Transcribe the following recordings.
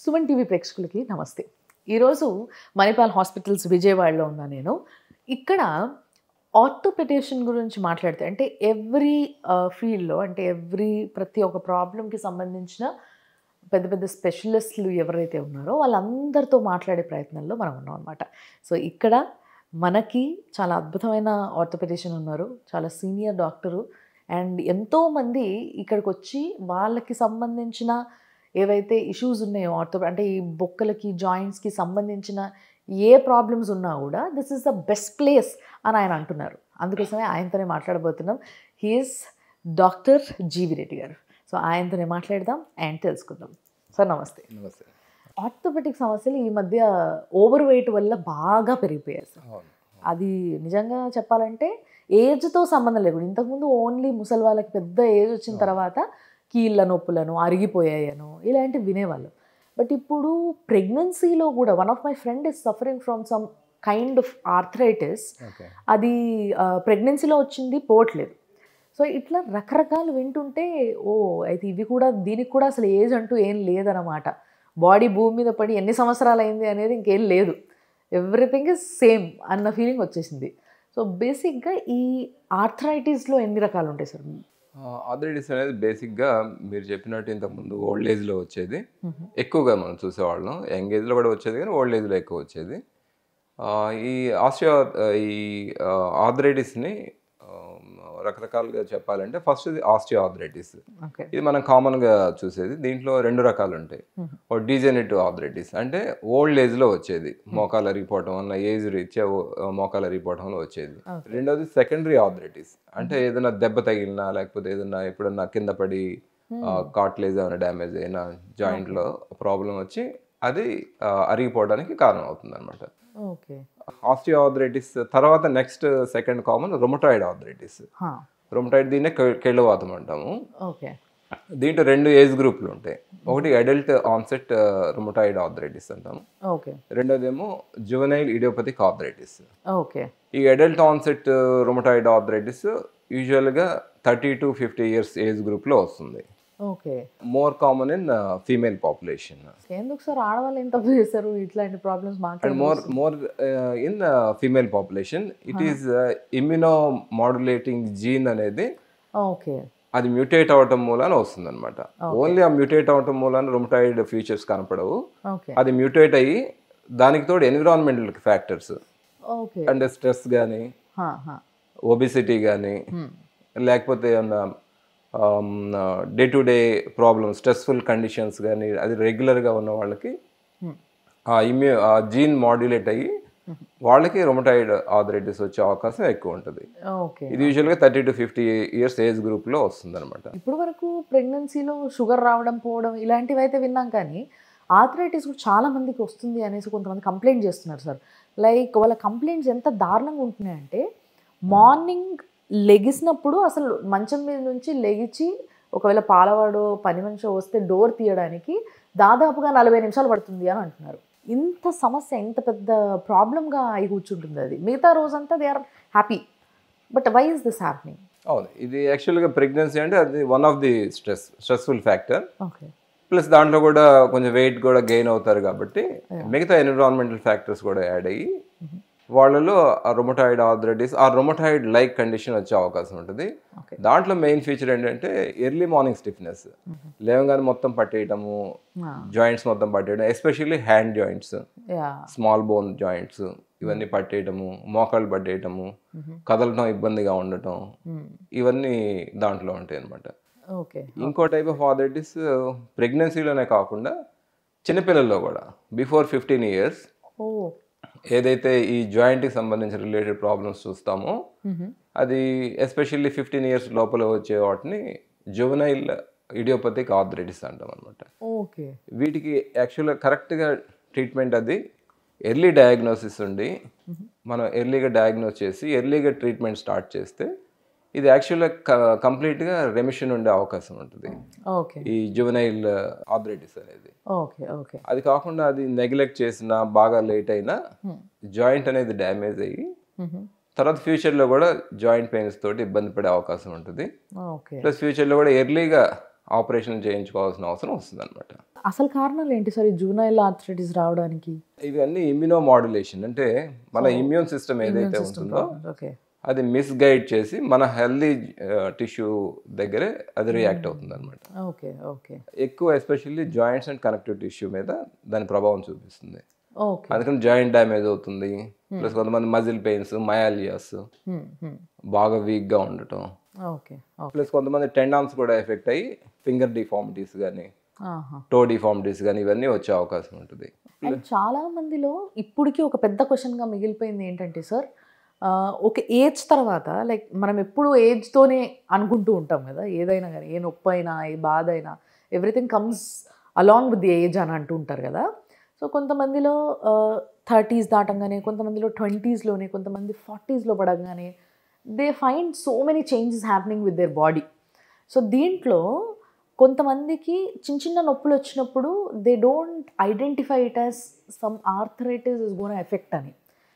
Suman TV ప్రేక్షకులకి నమస్తే. ఈరోజు మణిపాల్ హాస్పిటల్స్ విజయవాడలో ఉన్నా నేను. ఇక్కడ ఆర్థోపెడిషన్ గురించి మాట్లాడితే అంటే ఎవ్రీ ఫీల్డ్‌లో అంటే ప్రతి ఒక్క ప్రాబ్లమ్‌కి సంబంధించిన పెద్ద పెద్ద స్పెషలిస్టులు ఎవరైతే ఉన్నారో వాళ్ళందరితో మాట్లాడే ప్రయత్నంలో మనం ఉన్నాం అనమాట. సో ఇక్కడ మనకి చాలా అద్భుతమైన ఆర్థోపెడిషన్ ఉన్నారు. చాలా సీనియర్ డాక్టరు అండ్ ఎంతోమంది ఇక్కడికి వచ్చి వాళ్ళకి సంబంధించిన ఏవైతే ఇష్యూస్ ఉన్నాయో అంటే ఈ బొక్కలకి జాయింట్స్కి సంబంధించిన ఏ ప్రాబ్లమ్స్ ఉన్నా కూడా this is the best place అని ఆయన అంటున్నారు. అందుకోసమే ఆయనతోనే మాట్లాడబోతున్నాం. హీఈస్ డాక్టర్ జీవి రెడ్డి గారు. సో ఆయనతోనే మాట్లాడదాం అండ్ తెలుసుకుందాం. సార్ నమస్తే. నమస్తే. ఆర్థోపెడిక్ సమస్యలు ఈ మధ్య ఓవర్ వెయిట్ వల్ల బాగా పెరిగిపోయాయి సార్. అది నిజంగా చెప్పాలంటే ఏజ్తో సంబంధం లేకుండా ఇంతకుముందు ఓన్లీ ముసలి వాళ్ళకి పెద్ద ఏజ్ వచ్చిన తర్వాత కీళ్ళ నొప్పులను అరిగిపోయాయను ఇలాంటివి వినేవాళ్ళు. బట్ ఇప్పుడు ప్రెగ్నెన్సీలో కూడా one of my friend is suffering from some kind of arthritis. అది ప్రెగ్నెన్సీలో వచ్చింది పోవట్లేదు. సో ఇట్లా రకరకాలు వింటుంటే అయితే ఇవి కూడా దీనికి కూడా అసలు ఏజ్ అంటూ ఏం లేదన్నమాట. బాడీ భూమి మీద పడి ఎన్ని సంవత్సరాలు అయింది అనేది ఇంకేం లేదు. ఎవ్రీథింగ్ ఇస్ సేమ్ అన్న ఫీలింగ్ వచ్చేసింది. సో బేసిక్గా ఈ ఆర్థరైటిస్లో ఎన్ని రకాలు ఉంటాయి సార్? ఆర్థరైటిస్ అనేది బేసిక్గా మీరు చెప్పినట్టు ఇంతకుముందు ఓల్డ్ ఏజ్లో వచ్చేది, ఎక్కువగా మనం చూసేవాళ్ళం. యంగ్ ఏజ్లో కూడా వచ్చేది కానీ ఓల్డ్ ఏజ్లో ఎక్కువ వచ్చేది. ఈ ఆర్థరైటిస్ని రకరకాలుగా చెప్పాలంటే ఫస్ట్ ఇది ఆస్టియోఆర్థరైటిస్. ఇది మనం కామన్గా చూసేది. దీంట్లో రెండు రకాలు ఉంటాయి. ఒక డీజెనరేటివ్ ఆర్థరైటిస్ అంటే ఓల్డ్ ఏజ్లో వచ్చేది, మోకాలు అరిగిపోవటం వల్ల ఏజ్ రీత్యా మోకాలు అరిగిపోవటంలో వచ్చేది. రెండోది సెకండరీ ఆర్థరైటిస్ అంటే ఏదైనా దెబ్బ తగిలినా లేకపోతే ఏదైనా ఎప్పుడన్నా కింద పడి కార్టిలేజ్ ఏమైనా డ్యామేజ్ అయినా జాయింట్లో ప్రాబ్లం వచ్చి అది అరిగిపోవడానికి కారణం అవుతుంది అనమాట. ఆస్టియోఆర్థరైటిస్ తర్వాత next second common rheumatoid arthritis. Rheumatoid దీన్నే కేళ్ళవాతం అంటాము. దీంట్లో రెండు ఏజ్ గ్రూపులు ఉంటాయి. ఒకటి అడల్ట్ ఆన్సెట్ రొమటాయిడ్ ఆర్థరైటిస్ అంటాము, రెండోదేమో జువెనైల్ ఇడియోపతిక్ ఆర్థరైటిస్. ఈ అడల్ట్ ఆన్సెట్ రొమటాయిడ్ ఆర్థరైటిస్ యూజువల్గా 30 to 50 years ఏజ్ గ్రూప్లో వస్తుంది. More common in female population. ఎందుకు సార్ ఆడవాళ్ళు ఎంత చేస్తారు ఇట్లాంటి problems? And more in female population it is immunomodulating gene అనేది అది మ్యూటేట్ అవటం మూలాన వస్తుంది అనమాట. ఓన్లీ ఆ మ్యూటేట్ అవటం మూలాన రొమటాయిడ్ ఫీచర్స్ కనపడవు. అది మ్యూటేట్ అయ్యి దానికి తోడు ఎన్విరాన్మెంటల్ ఫ్యాక్టర్స్ అంటే స్ట్రెస్ కానీ ఒబిసిటీ కానీ లేకపోతే ఏమన్నా day to day problems stressful conditions కానీ అది రెగ్యులర్గా ఉన్న వాళ్ళకి ఆ జీన్ మాడ్యులేట్ అయ్యి వాళ్ళకి రొమటాయిడ్ ఆర్థరైటిస్ వచ్చే అవకాశం ఎక్కువ ఉంటుంది. ఇది యూజువల్గా 30 to 50 years ఏజ్ గ్రూప్లో వస్తుంది అనమాట. ఇప్పుడు వరకు ప్రెగ్నెన్సీలో షుగర్ రావడం పోవడం ఇలాంటివి అయితే విన్నాం, కానీ ఆర్థరైటిస్ కూడా చాలా మందికి వస్తుంది అనేసి కొంతమంది కంప్లైంట్ చేస్తున్నారు సార్. లైక్ వాళ్ళ కంప్లైంట్స్ ఎంత దారుణంగా ఉంటున్నాయంటే మార్నింగ్ లెగిసినప్పుడు అసలు మంచం మీద నుంచి లెగిచి ఒకవేళ పాలవాడో పని మనిషి వస్తే డోర్ తీయడానికి దాదాపుగా 40 నిమిషాలు పడుతుంది అని అంటున్నారు. ఇంత సమస్య ఇంత పెద్ద ప్రాబ్లంగా అయి కూర్చుంటుంది. అది మిగతా రోజంతా they are happy, but why is this happening? అవును, ఇది యాక్చువల్గా ప్రెగ్నెన్సీ అంటే అది one of the stressful factor. Plus దాంట్లో కూడా కొంచెం వెయిట్ కూడా గెయిన్ అవుతారు కాబట్టి మిగతా ఎన్విరాన్మెంటల్ ఫ్యాక్టర్స్ కూడా యాడ్ అయ్యి వాళ్ళలో రొమటాయిడ్ ఆర్థరైటిస్ ఆ రొమటాయిడ్ లైక్ కండిషన్ వచ్చే అవకాశం ఉంటుంది. దాంట్లో మెయిన్ ఫీచర్ ఏంటంటే ఎర్లీ మార్నింగ్ స్టిఫ్నెస్, లేవగానే మొత్తం పట్టేయటము, జాయింట్స్ మొత్తం పట్టేయడం, especially hand joints, small bone joints ఇవన్నీ పట్టేయటము, మోకాళ్ళు పట్టేయటము, కదలటం ఇబ్బందిగా ఉండటం, ఇవన్నీ దాంట్లో ఉంటాయి అన్నమాట. ఇంకో టైప్ ఆఫ్ ఆర్థరైటిస్ ప్రెగ్నెన్సీలోనే కాకుండా చిన్నపిల్లల్లో కూడా బిఫోర్ 15 years ఏదైతే ఈ జాయింట్కి సంబంధించిన రిలేటెడ్ ప్రాబ్లమ్స్ చూస్తామో అది ఎస్పెషల్లీ 15 years లోపల వచ్చే వాటిని జువెనైల్ ఇడియోపతిక్ ఆర్థరైటిస్ అంటాం అనమాట. వీటికి యాక్చువల్గా కరెక్ట్గా ట్రీట్మెంట్ అది ఎర్లీ డయాగ్నోసిస్ ఉండి మనం ఎర్లీగా డయాగ్నోస్ చేసి ఎర్లీగా ట్రీట్మెంట్ స్టార్ట్ చేస్తే ఇది యాక్చువల్గా కంప్లీట్గా రెమిషన్ ఉండే అవకాశం ఉంటుంది ఈ జువెనైల్ ఆర్థరైటిస్ అనేది. అది కాకుండా అది నెగ్లెక్ట్ చేసినా బాగా లేట్ అయినా జాయింట్ అనేది డ్యామేజ్ అయ్యి తర్వాత ఫ్యూచర్లో కూడా జాయింట్ పెయిన్స్ తోటి ఇబ్బంది పడే అవకాశం ఉంటుంది. ప్లస్ ఫ్యూచర్లో కూడా ఎర్లీగా ఆపరేషన్ చేయించుకోవాల్సిన అవసరం వస్తుంది అనమాట. అసలు కారణాలు ఏంటి సార్ ఈ జూనైల్ ఆర్థరైటిస్ రావడానికి? ఇవన్నీ ఇమ్యూనో మాడ్యులేషన్, అంటే మన ఇమ్యూన్ సిస్టమ్ ఏదైతే ఉంటుందో ఓకే, అది మిస్గైడ్ చేసి మన హెల్దీ టిష్యూ దగ్గరే అది రియాక్ట్ అవుతుంది అనమాట. ఓకే ఓకే, ఎక్కువ especially joints and connective tissue మీద దాని ప్రభావం చూపిస్తుంది. ఓకే, అందుకని జాయింట్ డ్యామేజ్ అవుతుంది. ప్లస్ కొంతమంది మజిల్ పెయిన్స్, మయాలియాస్, బాగా వీక్గా ఉండటం. ఓకే, ప్లస్ కొంతమంది టెండాన్స్ కూడా ఎఫెక్ట్ అయ్యి ఫింగర్ డిఫార్మిటీస్ కానీ టో డిఫార్మిటీస్ కానీ ఇవన్నీ వచ్చే అవకాశం ఉంటుంది. అండ్ చాలా మందిలో ఇప్పటికీ ఒక పెద్ద క్వశ్చన్గా మిగిలిపోయింది ఏంటంటే సార్, ఒక ఏజ్ తర్వాత లైక్ మనం ఎప్పుడు ఏజ్తోనే అనుకుంటూ ఉంటాం కదా, ఏదైనా కానీ, ఏ నొప్పి అయినా ఏ బాధ అయినా everything comes along with the age అని అంటూ ఉంటారు కదా. సో కొంతమందిలో 30s దాటంగానే, కొంతమందిలో 20sలోనే, కొంతమంది 40sలో పడగానే they find so many changes happening with their body. So దీంట్లో కొంతమందికి చిన్న చిన్న నొప్పులు వచ్చినప్పుడు they don't identify it as some arthritis is gone affect అని.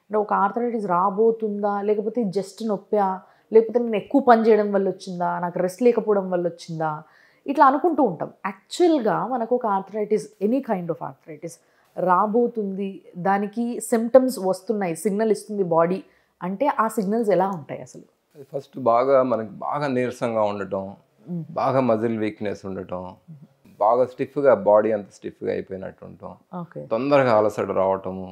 అంటే ఒక ఆర్థరైటిస్ రాబోతుందా, లేకపోతే జస్ట్ నొప్పా, లేకపోతే నేను ఎక్కువ పని చేయడం వల్ల వచ్చిందా, నాకు రెస్ట్ లేకపోవడం వల్ల వచ్చిందా, ఇట్లా అనుకుంటూ ఉంటాం. యాక్చువల్గా మనకు ఒక arthritis, any kind of arthritis రాబోతుంది, దానికి సిమ్టమ్స్ వస్తున్నాయి, సిగ్నల్ ఇస్తుంది బాడీ అంటే ఆ సిగ్నల్స్ ఎలా ఉంటాయి అసలు? ఫస్ట్ మనకి బాగా నీరసంగా ఉండటం, బాగా మజిల్ వీక్నెస్ ఉండటం, బాగా స్టిఫ్గా బాడీ అంత స్టిఫ్గా అయిపోయినట్టు ఉండటం, తొందరగా అలసట రావటము,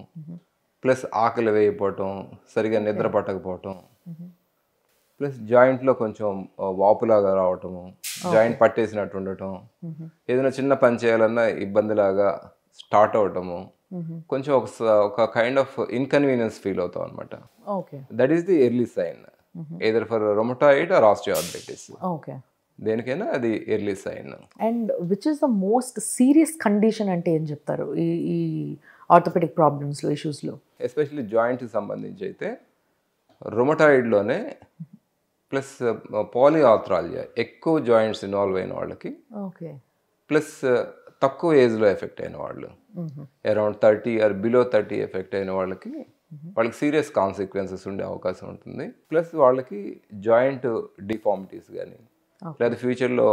ప్లస్ ఆకలి వేయకపోవటం, సరిగా నిద్ర పట్టకపోవటం, ప్లస్ జాయింట్లో కొంచెం వాపులాగా రావటము, జాయింట్ పట్టేసినట్టు ఉండటం, ఏదైనా చిన్న పని చేయాలన్నా ఇబ్బందిలాగా స్టార్ట్ అవటము, కొంచెం ఒక కైండ్ ఆఫ్ ఇన్కన్వీనియన్స్ ఫీల్ అవుతాం అనమాట. That is the early sign, either for rheumatoid or osteoarthritis. దేనికైనా అది early sign. And which is the most serious condition అంటే ఏం చెప్తారు ఈ ఆర్థోపెడిక్ ప్రాబ్లమ్స్లో, ఇష్యూస్లో? ఎస్పెషల్లీ జాయింట్కి సంబంధించి అయితే రొమటాయిడ్లోనే ప్లస్ పాలిఆర్థ్రాలియా, ఎక్కువ జాయింట్స్ ఇన్వాల్వ్ అయిన వాళ్ళకి, ప్లస్ తక్కువ ఏజ్లో ఎఫెక్ట్ అయిన వాళ్ళు, అరౌండ్ 30 ఆర్ బిలో 30 ఎఫెక్ట్ అయిన వాళ్ళకి సీరియస్ కాన్సిక్వెన్సెస్ ఉండే అవకాశం ఉంటుంది. ప్లస్ వాళ్ళకి జాయింట్ డిఫార్మిటీస్ కానీ, లేదా ఫ్యూచర్లో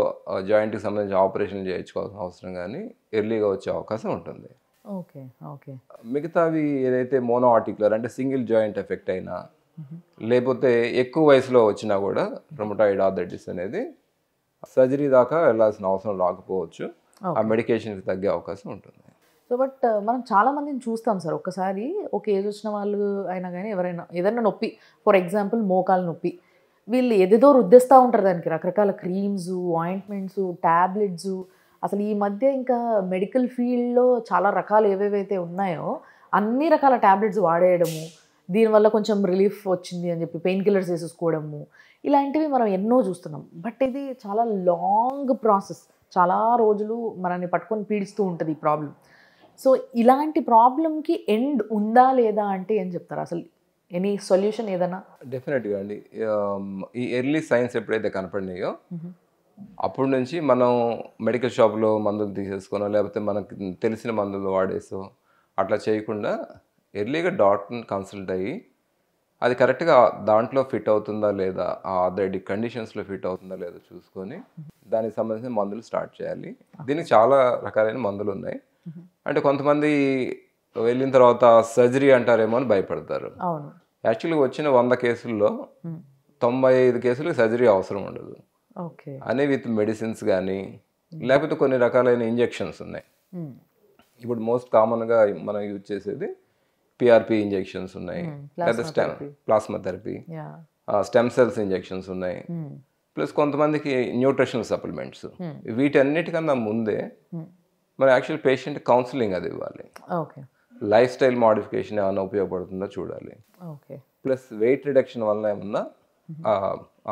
జాయింట్కి సంబంధించి ఆపరేషన్ చేయించుకోవాల్సిన అవసరం కానీ ఎర్లీగా వచ్చే అవకాశం ఉంటుంది. Okay okay. మిగతావి ఏదైతే మోనో ఆర్టిక్యులర్ అంటే సింగిల్ జాయింట్ ఎఫెక్ట్ అయినా, లేకపోతే ఎక్కువ వయసులో వచ్చినా కూడా రొమటాయిడ్ ఆర్థరైటిస్ అనేది సర్జరీ దాకా వెళ్ళాల్సిన అవసరం రాకపోవచ్చు, ఆ మెడికేషన్కి తగ్గే అవకాశం ఉంటుంది. సో బట్ మనం చాలామందిని చూస్తాం సార్, ఒక్కసారి ఒక ఏజ్ వచ్చిన వాళ్ళు అయినా కానీ ఎవరైనా ఏదైనా నొప్పి, ఫర్ ఎగ్జాంపుల్ మోకాలు నొప్పి, వీళ్ళు ఏదేదో రుద్దేస్తూ ఉంటారు దానికి, రకరకాల క్రీమ్స్, ఆయింట్మెంట్స్, ట్యాబ్లెట్స్. అసలు ఈ మధ్య ఇంకా మెడికల్ ఫీల్డ్లో చాలా రకాలు ఏవేవైతే ఉన్నాయో అన్ని రకాల ట్యాబ్లెట్స్ వాడేయడము, దీనివల్ల కొంచెం రిలీఫ్ వచ్చింది అని చెప్పి పెయిన్ కిల్లర్స్ వేసేసుకోవడము, ఇలాంటివి మనం ఎన్నో చూస్తున్నాం. బట్ ఇది చాలా లాంగ్ ప్రాసెస్, చాలా రోజులు మనల్ని పట్టుకొని పీడిస్తూ ఉంటుంది ఈ ప్రాబ్లం. సో ఇలాంటి ప్రాబ్లంకి ఎండ్ ఉందా లేదా అంటే ఏం చెప్తారు? అసలు ఎనీ సొల్యూషన్ ఏదైనా? డెఫినెట్గా అండి. ఈ ఎర్లీ సైన్స్ ఎప్పుడైతే కనపడినాయో అప్పటి నుంచి మనం మెడికల్ షాప్లో మందులు తీసేసుకోనో, లేకపోతే మనకు తెలిసిన మందులు వాడేసో అట్లా చేయకుండా ఎర్లీగా డాక్టర్ని కన్సల్ట్ అయ్యి అది కరెక్ట్గా దాంట్లో ఫిట్ అవుతుందా లేదా, ఆ ఆర్థరైటిక్ కండిషన్స్లో ఫిట్ అవుతుందా లేదా చూసుకొని దానికి సంబంధించిన మందులు స్టార్ట్ చేయాలి. దీనికి చాలా రకాలైన మందులు ఉన్నాయి. అంటే కొంతమంది వెళ్ళిన తర్వాత సర్జరీ అంటారేమో అని భయపడతారు. యాక్చువల్గా వచ్చిన 100 కేసుల్లో 95 కేసులకు సర్జరీ అవసరం ఉండదు. అనే విత్ మెడిసిన్స్ కానీ, లేకపోతే కొన్ని రకాలైన ఇంజెక్షన్స్ ఉన్నాయి. ఇప్పుడు మోస్ట్ కామన్గా మనం యూజ్ చేసేది పిఆర్పి ఇంజెక్షన్స్ ఉన్నాయి, లేదా plasma therapy, stem cells injections ఉన్నాయి, ప్లస్ కొంతమందికి న్యూట్రిషనల్ సప్లిమెంట్స్. వీటన్నిటికన్నా ముందే మన యాక్చువల్ పేషెంట్ కౌన్సిలింగ్ అది ఇవ్వాలి. లైఫ్ స్టైల్ మోడిఫికేషన్ ఏమైనా ఉపయోగపడుతుందో చూడాలి. ప్లస్ వెయిట్ రిడక్షన్ వల్ల ఏమన్నా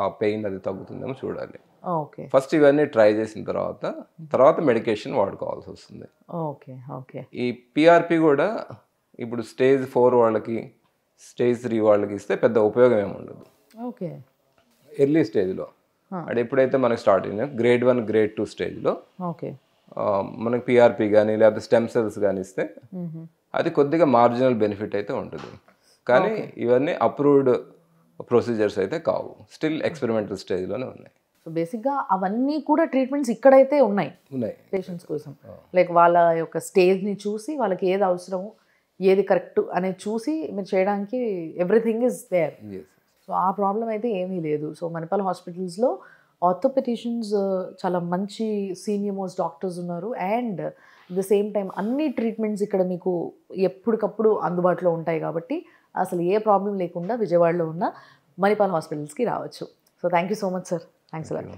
ఆ పెయిన్ అది తగ్గుతుందేమో చూడాలి. ఫస్ట్ ఇవన్నీ ట్రై చేసిన తర్వాత మెడికేషన్ వాడుకోవాల్సి వస్తుంది. ఈ పిఆర్పి కూడా ఇప్పుడు స్టేజ్ 4 వాళ్ళకి, స్టేజ్ 3 వాళ్ళకి ఇస్తే పెద్ద ఉపయోగం ఏమి ఉండదు. ఎర్లీ స్టేజ్లో అంటే ఎప్పుడైతే మనకి స్టార్ట్ అయినా గ్రేడ్ 1, గ్రేడ్ 2 స్టేజ్లో మనకి పిఆర్పి కానీ లేకపోతే స్టెమ్ సెల్స్ కానీ ఇస్తే అది కొద్దిగా మార్జినల్ బెనిఫిట్ అయితే ఉంటుంది. కానీ ఇవన్నీ అప్రూవ్డ్ ప్రొసీజర్స్ అయితే కావు, స్టిల్ ఎక్స్పెరిమెంటల్ స్టేజ్లోనే ఉన్నాయి. సో బేసిక్గా అవన్నీ కూడా ట్రీట్మెంట్స్ ఇక్కడైతే ఉన్నాయి పేషెంట్స్ కోసం. లైక్ వాళ్ళ యొక్క స్టేజ్ని చూసి వాళ్ళకి ఏది అవసరము ఏది కరెక్ట్ అనేది చూసి మీరు చేయడానికి ఎవ్రీథింగ్ ఈజ్ దేర్. సో ఆ ప్రాబ్లం అయితే ఏమీ లేదు. సో మణిపాల్ హాస్పిటల్స్లో ఆర్థోపెడిషియన్స్ చాలా మంచి సీనియర్ మోస్ట్ డాక్టర్స్ ఉన్నారు. అండ్ ద సేమ్ టైం అన్ని ట్రీట్మెంట్స్ ఇక్కడ మీకు ఎప్పటికప్పుడు అందుబాటులో ఉంటాయి కాబట్టి అసలు ఏ ప్రాబ్లం లేకుండా విజయవాడలో ఉన్న మణిపాల్ హాస్పిటల్స్కి రావచ్చు. So thank you so much sir. Thanks a lot.